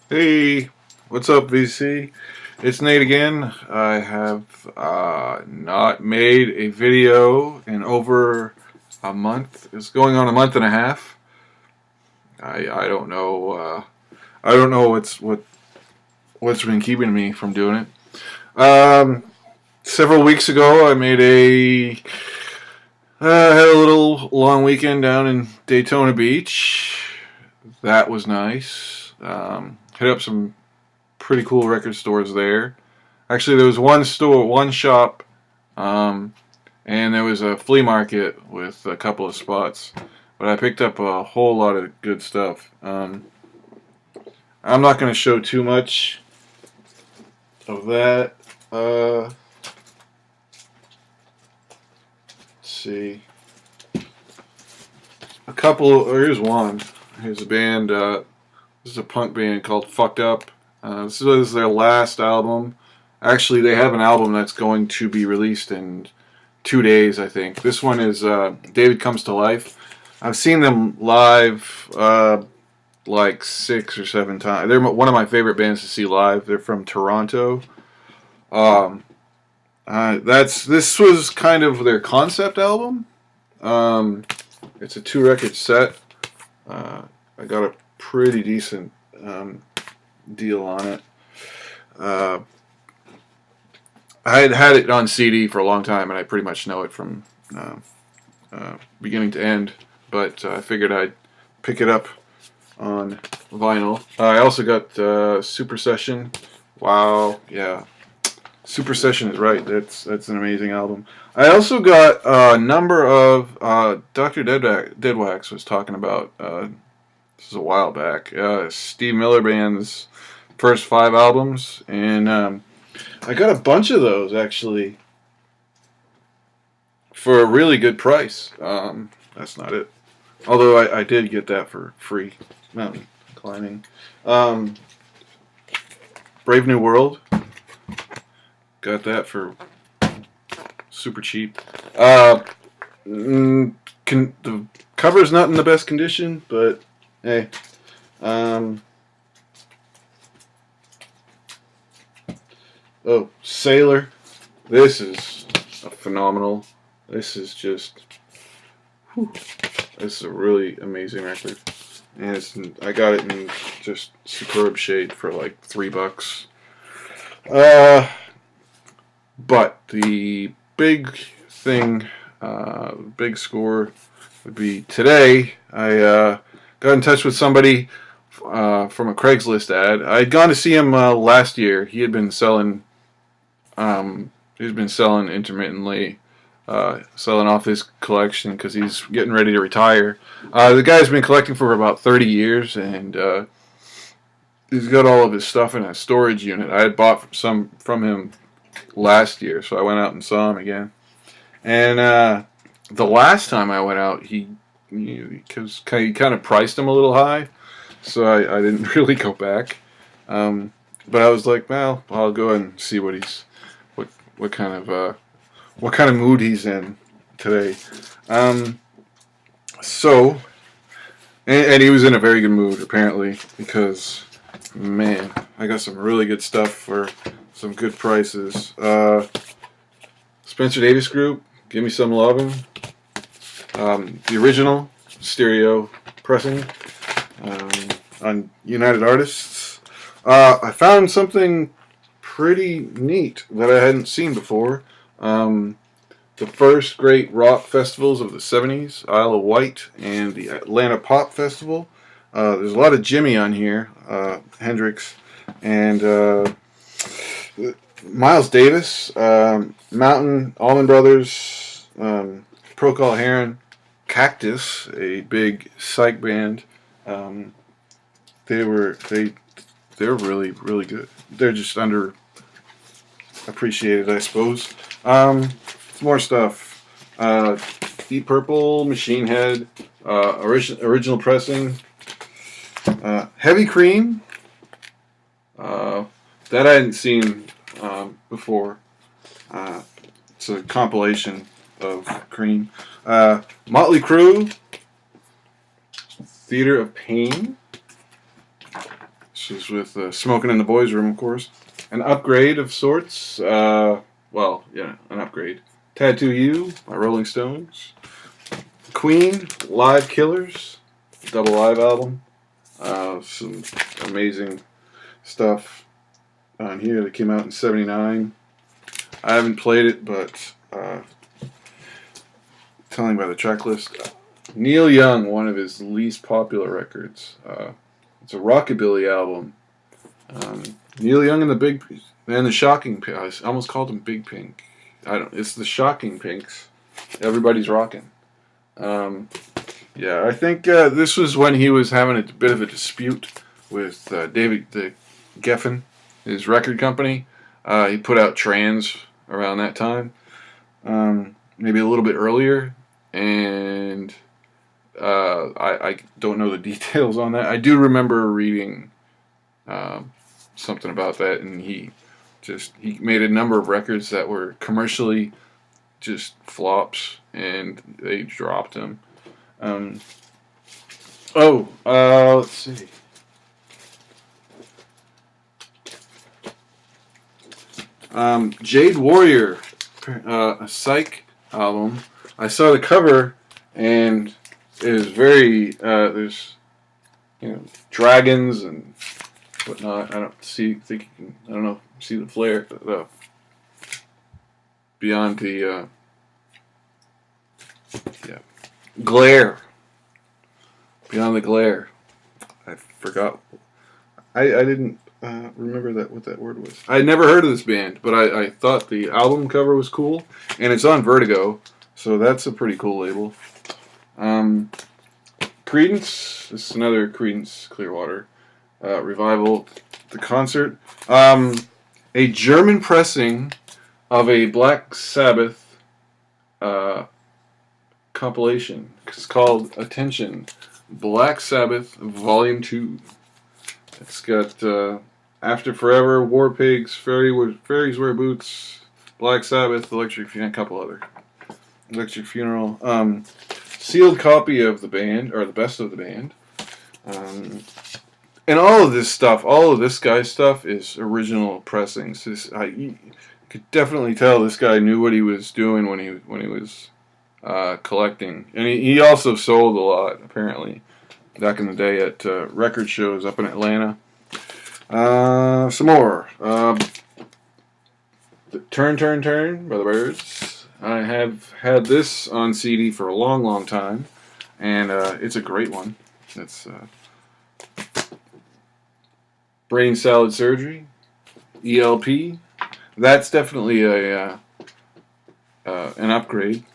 Hey, what's up, VC? It's Nate again. I have not made a video in over a month. It's going on a month and a half. I don't know. I don't know what's been keeping me from doing it. Several weeks ago, I made had a little long weekend down in Daytona Beach. That was nice. Hit up some pretty cool record stores there. Actually, there was one shop, um, and there was a flea market with a couple of spots. But I picked up a whole lot of good stuff. I'm not going to show too much of that. Let's see. Here's one. Here's a band. This is a punk band called Fucked Up. This is their last album. Actually, they have an album that's going to be released in 2 days, I think. This one is David Comes to Life. I've seen them live like 6 or 7 times. They're one of my favorite bands to see live. They're from Toronto. This was kind of their concept album. It's a 2-record set. I got a pretty decent deal on it. I had it on CD for a long time, and I pretty much know it from beginning to end. But I figured I'd pick it up on vinyl. I also got Super Session. Wow, yeah, Super Session is right. That's an amazing album. I also got a number of Dr. Deadwax was talking about. This is a while back. Steve Miller Band's first 5 albums, and I got a bunch of those actually for a really good price. That's not it. Although I did get that for free. Mountain climbing. Brave New World. Got that for super cheap. The cover's not in the best condition, but hey. Oh, Sailor. This is a phenomenal. This is just. Whew, this is a really amazing record. And I got it in just superb shade for like $3. But the big thing, big score would be today. I got in touch with somebody from a Craigslist ad. I had gone to see him last year. He had been selling. He's been selling intermittently, selling off his collection because he's getting ready to retire. The guy's been collecting for about 30 years, and he's got all of his stuff in a storage unit. I had bought some from him last year, so I went out and saw him again. And the last time I went out, he kind of priced him a little high, so I didn't really go back. But I was like, well, I'll go and see what kind of mood he's in today. So, and he was in a very good mood apparently, because man, I got some really good stuff for some good prices. Spencer Davis Group, Give Me Some Lovin'. The original stereo pressing on United Artists. I found something pretty neat that I hadn't seen before. The first great rock festivals of the 70s, Isle of Wight and the Atlanta Pop Festival. There's a lot of Jimmy on here, Hendrix, and Miles Davis, Mountain, Allman Brothers, Procol Harum, Cactus, a big psych band. They were really good. They're just underappreciated, I suppose. More stuff. Deep Purple, Machine Head, original pressing. Heavy Cream. That I hadn't seen before. It's a compilation of Cream. Motley Crue. Theater of Pain. This was with Smoking in the Boys Room, of course. An upgrade of sorts. Well, yeah, an upgrade. Tattoo You by Rolling Stones. Queen, Live Killers, double live album. Some amazing stuff on here that came out in '79. I haven't played it, but telling by the track list. Neil Young, one of his least popular records. It's a rockabilly album. Neil Young and the Shocking Pinks. I almost called them Big Pink. It's the Shocking Pinks. Everybody's rocking. Yeah, I think this was when he was having a bit of a dispute with David Geffen, his record company. He put out Trans around that time, maybe a little bit earlier, and I don't know the details on that. I do remember reading something about that, and he made a number of records that were commercially just flops, and they dropped them. Let's see. Jade Warrior, a Psych album. I saw the cover, and it is very there's dragons and whatnot. I don't know. See the flare beyond the glare. Beyond the glare. I forgot. I didn't remember what that word was. I had never heard of this band, but I thought the album cover was cool, and it's on Vertigo, so that's a pretty cool label. Creedence. This is another Creedence Clearwater Revival. The concert. A German pressing of a Black Sabbath compilation. It's called Attention, Black Sabbath Volume 2. It's got After Forever, War Pigs, Fairies Wear Boots, Black Sabbath, Electric Funeral. Sealed copy of the band, or the best of the band. And all of this guy's stuff is original pressings. You could definitely tell this guy knew what he was doing when he was collecting, and he also sold a lot apparently back in the day at record shows up in Atlanta. Some more. Turn by the Byrds. I have had this on CD for a long, long time, and it's a great one. It's Brain Salad Surgery, ELP. That's definitely an upgrade.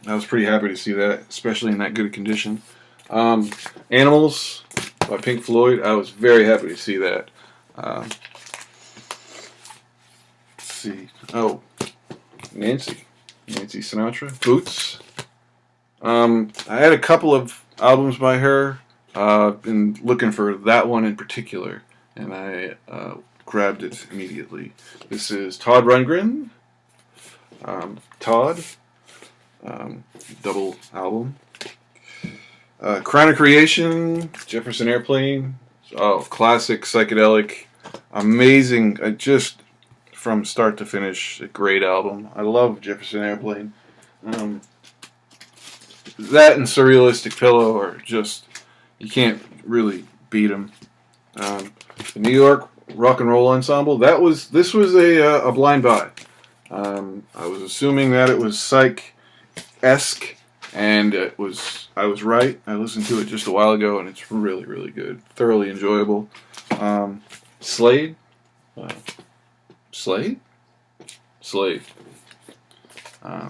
I was pretty happy to see that, especially in that good condition. Animals by Pink Floyd. I was very happy to see that. Let's see. Oh, Nancy Sinatra. Boots. I had a couple of albums by her. Been looking for that one in particular, and I grabbed it immediately. This is Todd Rundgren. Todd. Double album. Crown of Creation, Jefferson Airplane. Oh, classic, psychedelic, amazing. Just from start to finish, a great album. I love Jefferson Airplane. That and Surrealistic Pillow are just, you can't really beat them. The New York Rock and Roll Ensemble. This was a blind buy. I was assuming that it was Psych-esque, and I was right. I listened to it just a while ago, and it's really, really good. Thoroughly enjoyable. Slade. Slade.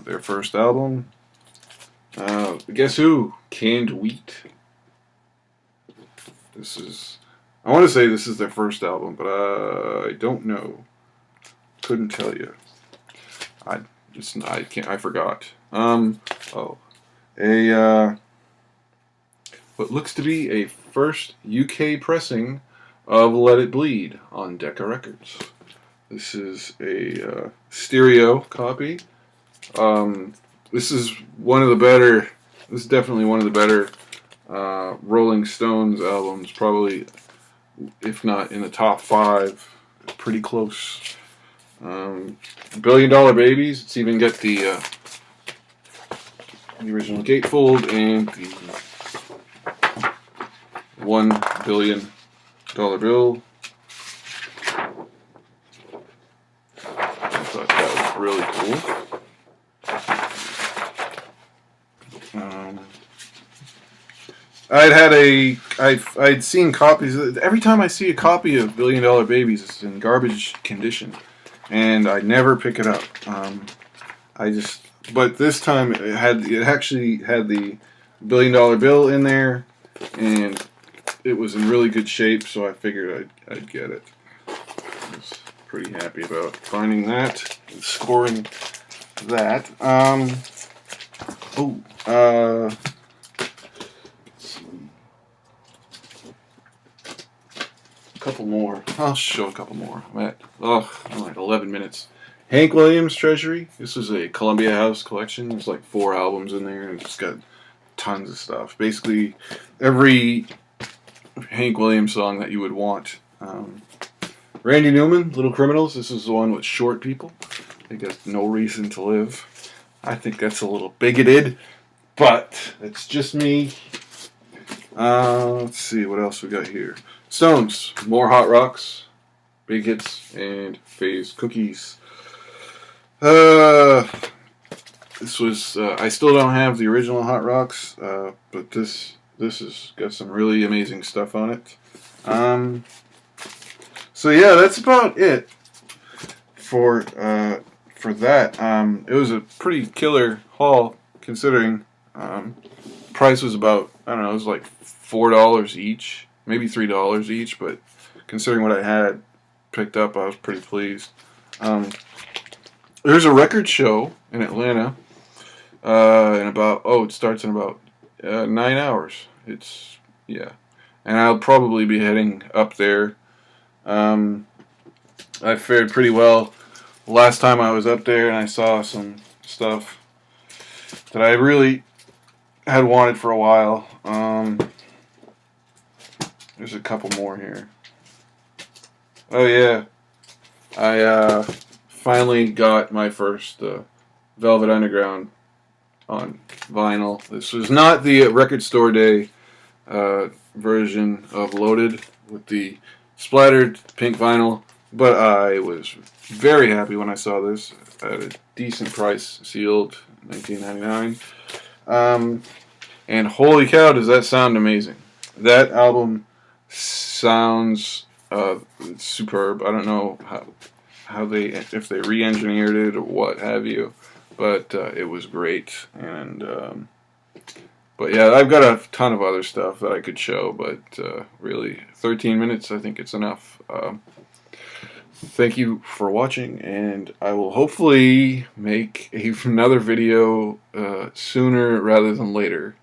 Their first album. Guess Who? Canned Wheat. I want to say this is their first album, but I don't know. Couldn't tell you. I forgot. What looks to be a first UK pressing of Let It Bleed on Decca Records. This is a stereo copy. This is definitely one of the better Rolling Stones albums. Probably if not in the top 5. Pretty close. $1 Billion Babies. It's even got the original gatefold and the $1 billion bill. I thought that was really cool. I'd seen copies. Every time I see a copy of $1 Billion Babies, it's in garbage condition, and I never pick it up. But this time it actually had the $1 Billion bill in there, and it was in really good shape, so I figured I'd get it. I was pretty happy about finding that and scoring that. A couple more. I'll show a couple more. I'm like 11 minutes. Hank Williams Treasury. This was a Columbia House collection. There's like 4 albums in there, and it's got tons of stuff. Basically, every Hank Williams song that you would want. Randy Newman, Little Criminals. This is the one with short people. They got no reason to live. I think that's a little bigoted, but it's just me. Let's see what else we got here. Stones, more Hot Rocks, Big Hits, and Phase Cookies. This was I still don't have the original Hot Rocks, but this has got some really amazing stuff on it. So yeah, that's about it for that. It was a pretty killer haul considering price was about, I don't know, it was like $4 each, maybe $3 each, but considering what I had picked up, I was pretty pleased. There's a record show in Atlanta it starts in about 9 hours. And I'll probably be heading up there. I fared pretty well last time I was up there, and I saw some stuff that I really had wanted for a while. There's a couple more here. Oh yeah, I finally got my first Velvet Underground on vinyl. This was not the Record Store Day version of Loaded with the splattered pink vinyl, but I was very happy when I saw this at a decent price, sealed, $19.99. And holy cow, does that sound amazing! That album sounds superb. I don't know if they re-engineered it or what have you, but it was great. And but yeah, I've got a ton of other stuff that I could show, but really 13 minutes, I think it's enough. Thank you for watching, and I will hopefully make another video sooner rather than later.